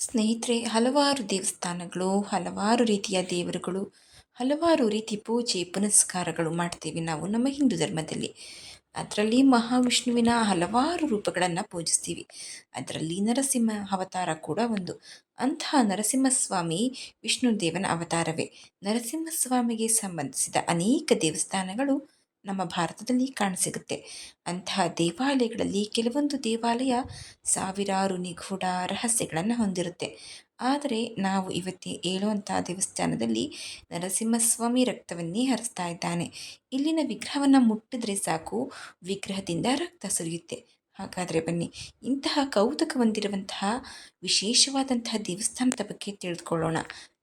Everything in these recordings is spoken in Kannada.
ಸ್ನೇಹಿತರೆ, ಹಲವಾರು ದೇವಸ್ಥಾನಗಳು, ಹಲವಾರು ರೀತಿಯ ದೇವರುಗಳು, ಹಲವಾರು ರೀತಿ ಪೂಜೆ ಪುನಸ್ಕಾರಗಳು ಮಾಡ್ತೀವಿ ನಾವು ನಮ್ಮ ಹಿಂದೂ ಧರ್ಮದಲ್ಲಿ. ಅದರಲ್ಲಿ ಮಹಾವಿಷ್ಣುವಿನ ಹಲವಾರು ರೂಪಗಳನ್ನು ಪೂಜಿಸ್ತೀವಿ. ಅದರಲ್ಲಿ ನರಸಿಂಹ ಅವತಾರ ಕೂಡ ಒಂದು. ಅಂತಹ ನರಸಿಂಹಸ್ವಾಮಿ ವಿಷ್ಣು ದೇವನ ಅವತಾರವೇ. ನರಸಿಂಹಸ್ವಾಮಿಗೆ ಸಂಬಂಧಿಸಿದ ಅನೇಕ ದೇವಸ್ಥಾನಗಳು ನಮ್ಮ ಭಾರತದಲ್ಲಿ ಕಾಣಸಿಗುತ್ತೆ. ಅಂತಹ ದೇವಾಲಯಗಳಲ್ಲಿ ಕೆಲವೊಂದು ದೇವಾಲಯ ಸಾವಿರಾರು ನಿಗೂಢ ರಹಸ್ಯಗಳನ್ನು ಹೊಂದಿರುತ್ತೆ. ಆದರೆ ನಾವು ಇವತ್ತು ಹೇಳುವಂಥ ದೇವಸ್ಥಾನದಲ್ಲಿ ನರಸಿಂಹಸ್ವಾಮಿ ರಕ್ತವನ್ನೇ ಹರಿಸ್ತಾ ಇದ್ದಾನೆ. ಇಲ್ಲಿನ ವಿಗ್ರಹವನ್ನು ಮುಟ್ಟಿದ್ರೆ ಸಾಕು, ವಿಗ್ರಹದಿಂದ ರಕ್ತ ಸುರಿಯುತ್ತೆ. ಹಾಗಾದರೆ ಬನ್ನಿ, ಇಂತಹ ಕೌತುಕ ಹೊಂದಿರುವಂತಹ ವಿಶೇಷವಾದಂತಹ ದೇವಸ್ಥಾನದ ಬಗ್ಗೆ ತಿಳಿದುಕೊಳ್ಳೋಣ.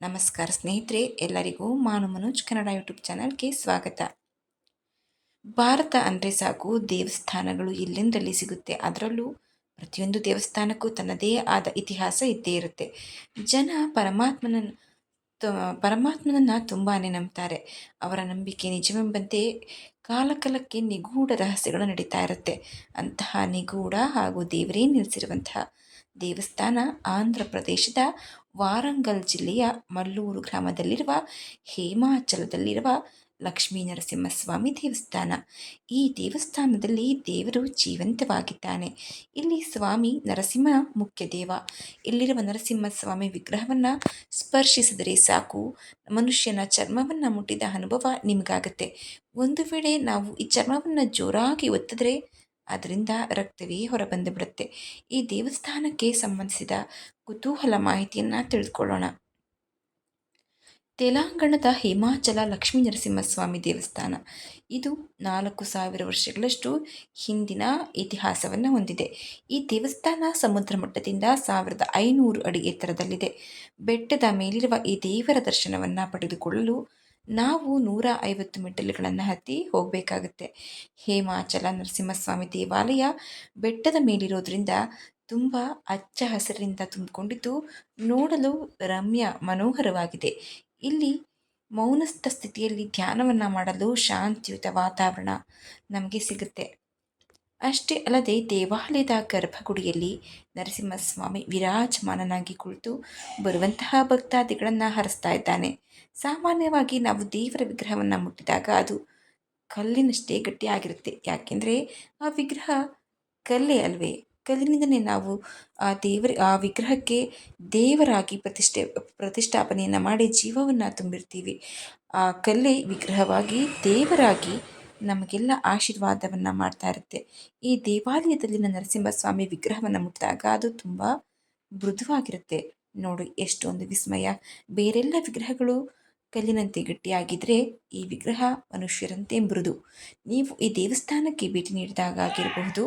ನಮಸ್ಕಾರ ಸ್ನೇಹಿತರೆ, ಎಲ್ಲರಿಗೂ ಮಾನು ಮನೋಜ್ ಕನ್ನಡ ಯೂಟ್ಯೂಬ್ ಚಾನಲ್ಗೆ ಸ್ವಾಗತ. ಭಾರತ ಅಂದರೆ ಸಾಕು, ದೇವಸ್ಥಾನಗಳು ಎಲ್ಲೆಂದರಲ್ಲಿ ಸಿಗುತ್ತೆ. ಅದರಲ್ಲೂ ಪ್ರತಿಯೊಂದು ದೇವಸ್ಥಾನಕ್ಕೂ ತನ್ನದೇ ಆದ ಇತಿಹಾಸ ಇದ್ದೇ ಇರುತ್ತೆ. ಜನ ಪರಮಾತ್ಮನನ್ನು ತುಂಬಾ ನಂಬ್ತಾರೆ. ಅವರ ನಂಬಿಕೆ ನಿಜವೆಂಬಂತೆ ಕಾಲಕಾಲಕ್ಕೆ ನಿಗೂಢ ರಹಸ್ಯಗಳು ನಡೀತಾ ಇರುತ್ತೆ. ಅಂತಹ ನಿಗೂಢ ಹಾಗೂ ದೇವರೇ ನೆಲೆಸಿರುವಂತಹ ದೇವಸ್ಥಾನ ಆಂಧ್ರ ಪ್ರದೇಶದ ವಾರಂಗಲ್ ಜಿಲ್ಲೆಯ ಮಲ್ಲೂರು ಗ್ರಾಮದಲ್ಲಿರುವ ಹೇಮಾಚಲದಲ್ಲಿರುವ ಲಕ್ಷ್ಮೀ ನರಸಿಂಹಸ್ವಾಮಿ ದೇವಸ್ಥಾನ. ಈ ದೇವಸ್ಥಾನದಲ್ಲಿ ದೇವರು ಜೀವಂತವಾಗಿದ್ದಾನೆ. ಇಲ್ಲಿ ಸ್ವಾಮಿ ನರಸಿಂಹ ಮುಖ್ಯ ದೇವ. ಇಲ್ಲಿರುವ ನರಸಿಂಹಸ್ವಾಮಿ ವಿಗ್ರಹವನ್ನು ಸ್ಪರ್ಶಿಸಿದರೆ ಸಾಕು, ಮನುಷ್ಯನ ಚರ್ಮವನ್ನು ಮುಟ್ಟಿದ ಅನುಭವ ನಿಮಗಾಗುತ್ತೆ. ಒಂದು ವೇಳೆ ನಾವು ಈ ಚರ್ಮವನ್ನು ಜೋರಾಗಿ ಒತ್ತಿದ್ರೆ ಅದರಿಂದ ರಕ್ತವೇ ಹೊರಬಂದು ಬಿಡುತ್ತೆ. ಈ ದೇವಸ್ಥಾನಕ್ಕೆ ಸಂಬಂಧಿಸಿದ ಕುತೂಹಲ ಮಾಹಿತಿಯನ್ನು ತಿಳಿದುಕೊಳ್ಳೋಣ. ತೆಲಂಗಾಣದ ಹಿಮಾಚಲ ಲಕ್ಷ್ಮೀ ನರಸಿಂಹಸ್ವಾಮಿ ದೇವಸ್ಥಾನ. ಇದು 4000 ವರ್ಷಗಳಷ್ಟು ಹಿಂದಿನ ಇತಿಹಾಸವನ್ನು ಹೊಂದಿದೆ. ಈ ದೇವಸ್ಥಾನ ಸಮುದ್ರ ಮಟ್ಟದಿಂದ 1500 ಅಡಿ ಎತ್ತರದಲ್ಲಿದೆ. ಬೆಟ್ಟದ ಮೇಲಿರುವ ಈ ದೇವರ ದರ್ಶನವನ್ನು ಪಡೆದುಕೊಳ್ಳಲು ನಾವು 150 ಮೆಟ್ಟಿಲುಗಳನ್ನು ಹತ್ತಿ ಹೋಗಬೇಕಾಗುತ್ತೆ. ಹೇಮಾಚಲ ನರಸಿಂಹಸ್ವಾಮಿ ದೇವಾಲಯ ಬೆಟ್ಟದ ಮೇಲಿರೋದ್ರಿಂದ ತುಂಬ ಹಚ್ಚ ಹಸಿರಿನಿಂದ ತುಂಬಿಕೊಂಡಿದ್ದು ನೋಡಲು ರಮ್ಯ ಮನೋಹರವಾಗಿದೆ. ಇಲ್ಲಿ ಮೌನಸ್ಥ ಸ್ಥಿತಿಯಲ್ಲಿ ಧ್ಯಾನವನ್ನು ಮಾಡಲು ಶಾಂತಿಯುತ ವಾತಾವರಣ ನಮಗೆ ಸಿಗುತ್ತೆ. ಅಷ್ಟೇ ಅಲ್ಲದೆ ದೇವಾಲಯದ ಗರ್ಭಗುಡಿಯಲ್ಲಿ ನರಸಿಂಹಸ್ವಾಮಿ ವಿರಾಜಮಾನನಾಗಿ ಕುಳಿತು ಬರುವಂತಹ ಭಕ್ತಾದಿಗಳನ್ನು ಹರಿಸ್ತಾ ಇದ್ದಾನೆ. ಸಾಮಾನ್ಯವಾಗಿ ನಾವು ದೇವರ ವಿಗ್ರಹವನ್ನು ಮುಟ್ಟಿದಾಗ ಅದು ಕಲ್ಲಿನಷ್ಟೇ ಗಟ್ಟಿಯಾಗಿರುತ್ತೆ. ಯಾಕೆಂದರೆ ಆ ವಿಗ್ರಹ ಕಲ್ಲೇ ಅಲ್ವೇ. ಕಲ್ಲಿನಿಂದನೇ ನಾವು ಆ ವಿಗ್ರಹಕ್ಕೆ ದೇವರಾಗಿ ಪ್ರತಿಷ್ಠಾಪನೆಯನ್ನು ಮಾಡಿ ಜೀವವನ್ನು ತುಂಬಿರ್ತೀವಿ. ಆ ಕಲ್ಲೇ ವಿಗ್ರಹವಾಗಿ ದೇವರಾಗಿ ನಮಗೆಲ್ಲ ಆಶೀರ್ವಾದವನ್ನು ಮಾಡ್ತಾ ಇರುತ್ತೆ. ಈ ದೇವಾಲಯದಲ್ಲಿನ ನರಸಿಂಹಸ್ವಾಮಿ ವಿಗ್ರಹವನ್ನು ಮುಟ್ಟಿದಾಗ ಅದು ತುಂಬ ಮೃದುವಾಗಿರುತ್ತೆ. ನೋಡಿ ಎಷ್ಟೊಂದು ವಿಸ್ಮಯ. ಬೇರೆಲ್ಲ ವಿಗ್ರಹಗಳು ಕಲ್ಲಿನಂತೆ ಗಟ್ಟಿಯಾಗಿದ್ದರೆ ಈ ವಿಗ್ರಹ ಮನುಷ್ಯರಂತೆ ಮೃದು. ನೀವು ಈ ದೇವಸ್ಥಾನಕ್ಕೆ ಭೇಟಿ ನೀಡಿದಾಗ ಆಗಿರಬಹುದು,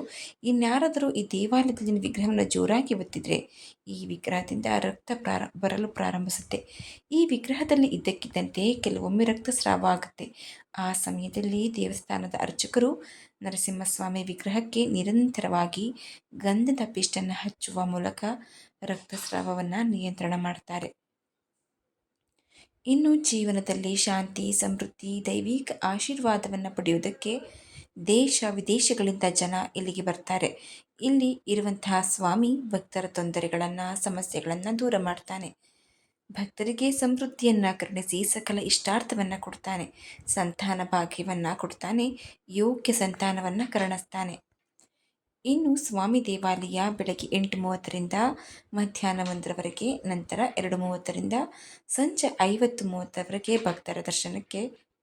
ಇನ್ಯಾರಾದರೂ ಈ ದೇವಾಲಯದಲ್ಲಿನ ವಿಗ್ರಹವನ್ನು ಜೋರಾಗಿ ಒತ್ತಿದರೆ ಈ ವಿಗ್ರಹದಿಂದ ರಕ್ತ ಬರಲು ಪ್ರಾರಂಭಿಸುತ್ತೆ. ಈ ವಿಗ್ರಹದಲ್ಲಿ ಇದ್ದಕ್ಕಿದ್ದಂತೆ ಕೆಲವೊಮ್ಮೆ ರಕ್ತಸ್ರಾವ ಆಗುತ್ತೆ. ಆ ಸಮಯದಲ್ಲಿ ದೇವಸ್ಥಾನದ ಅರ್ಚಕರು ನರಸಿಂಹಸ್ವಾಮಿ ವಿಗ್ರಹಕ್ಕೆ ನಿರಂತರವಾಗಿ ಗಂಧದ ಪೇಸ್ಟನ್ನು ಹಚ್ಚುವ ಮೂಲಕ ರಕ್ತಸ್ರಾವವನ್ನು ನಿಯಂತ್ರಣ ಮಾಡ್ತಾರೆ. ಇನ್ನು ಜೀವನದಲ್ಲಿ ಶಾಂತಿ, ಸಮೃದ್ಧಿ, ದೈವಿಕ ಆಶೀರ್ವಾದವನ್ನು ಪಡೆಯುವುದಕ್ಕೆ ದೇಶ ವಿದೇಶಗಳಿಂದ ಜನ ಇಲ್ಲಿಗೆ ಬರ್ತಾರೆ. ಇಲ್ಲಿ ಇರುವಂತಹ ಸ್ವಾಮಿ ಭಕ್ತರ ತೊಂದರೆಗಳನ್ನು, ಸಮಸ್ಯೆಗಳನ್ನು ದೂರ ಮಾಡ್ತಾನೆ. ಭಕ್ತರಿಗೆ ಸಮೃದ್ಧಿಯನ್ನು ಕರುಣಿಸಿ ಸಕಲ ಇಷ್ಟಾರ್ಥವನ್ನು ಕೊಡ್ತಾನೆ. ಸಂತಾನ ಭಾಗ್ಯವನ್ನು ಕೊಡ್ತಾನೆ. ಯೋಗ್ಯ ಸಂತಾನವನ್ನು ಕರುಣಿಸ್ತಾನೆ. ಇನ್ನು ಸ್ವಾಮಿ ದೇವಾಲಯ ಬೆಳಗ್ಗೆ 8:30ರಿಂದ ಮಧ್ಯಾಹ್ನ 1ರವರೆಗೆ, ನಂತರ 2:30ರಿಂದ ಸಂಜೆ 5:30ವರೆಗೆ ಭಕ್ತರ ದರ್ಶನಕ್ಕೆ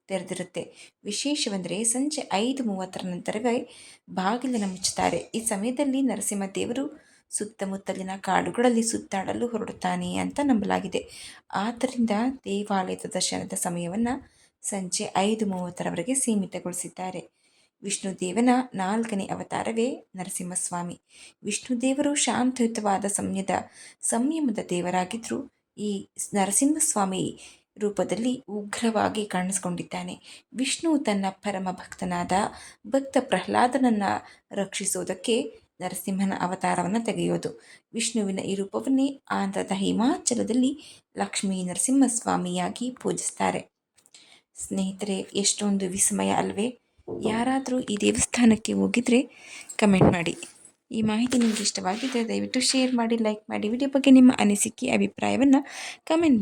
ತೆರೆದಿರುತ್ತೆ. ವಿಶೇಷವೆಂದರೆ ಸಂಜೆ 5:30ರ ನಂತರವೇ ಬಾಗಿಲನ್ನು ಮುಚ್ಚುತ್ತಾರೆ. ಈ ಸಮಯದಲ್ಲಿ ನರಸಿಂಹ ದೇವರು ಸುತ್ತಮುತ್ತಲಿನ ಕಾಡುಗಳಲ್ಲಿ ಸುತ್ತಾಡಲು ಹೊರಡುತ್ತಾನೆ ಅಂತ ನಂಬಲಾಗಿದೆ. ಆದ್ದರಿಂದ ದೇವಾಲಯದ ದರ್ಶನದ ಸಮಯವನ್ನು ಸಂಜೆ 5:30ರವರೆಗೆ ಸೀಮಿತಗೊಳಿಸಿದ್ದಾರೆ. ವಿಷ್ಣುದೇವನ 4ನೇ ಅವತಾರವೇ ನರಸಿಂಹಸ್ವಾಮಿ. ವಿಷ್ಣುದೇವರು ಶಾಂತಯುತವಾದ ಸಂಯಮದ ದೇವರಾಗಿದ್ದರೂ ಈ ನರಸಿಂಹಸ್ವಾಮಿ ರೂಪದಲ್ಲಿ ಉಗ್ರವಾಗಿ ಕಾಣಿಸಿಕೊಂಡಿದ್ದಾನೆ. ವಿಷ್ಣು ತನ್ನ ಪರಮ ಭಕ್ತನಾದ ಭಕ್ತ ಪ್ರಹ್ಲಾದನನ್ನು ರಕ್ಷಿಸುವುದಕ್ಕೆ ನರಸಿಂಹನ ಅವತಾರವನ್ನು ತೆಗೆಯೋದು. ವಿಷ್ಣುವಿನ ಈ ರೂಪವನ್ನೇ ಆಂಧ್ರದ ಹಿಮಾಚಲದಲ್ಲಿ ಲಕ್ಷ್ಮೀ ನರಸಿಂಹಸ್ವಾಮಿಯಾಗಿ ಪೂಜಿಸ್ತಾರೆ. ಸ್ನೇಹಿತರೆ, ಎಷ್ಟೊಂದು ವಿಸ್ಮಯ ಅಲ್ವೇ. ಯಾರಾದರೂ ಈ ದೇವಸ್ಥಾನಕ್ಕೆ ಹೋಗಿದ್ರೆ ಕಮೆಂಟ್ ಮಾಡಿ. ಈ ಮಾಹಿತಿ ನಿಮಗೆ ಇಷ್ಟವಾಗಿದ್ದರೆ ದಯವಿಟ್ಟು ಶೇರ್ ಮಾಡಿ, ಲೈಕ್ ಮಾಡಿ. ವಿಡಿಯೋ ಬಗ್ಗೆ ನಿಮ್ಮ ಅನಿಸಿಕೆ ಅಭಿಪ್ರಾಯವನ್ನು ಕಮೆಂಟ್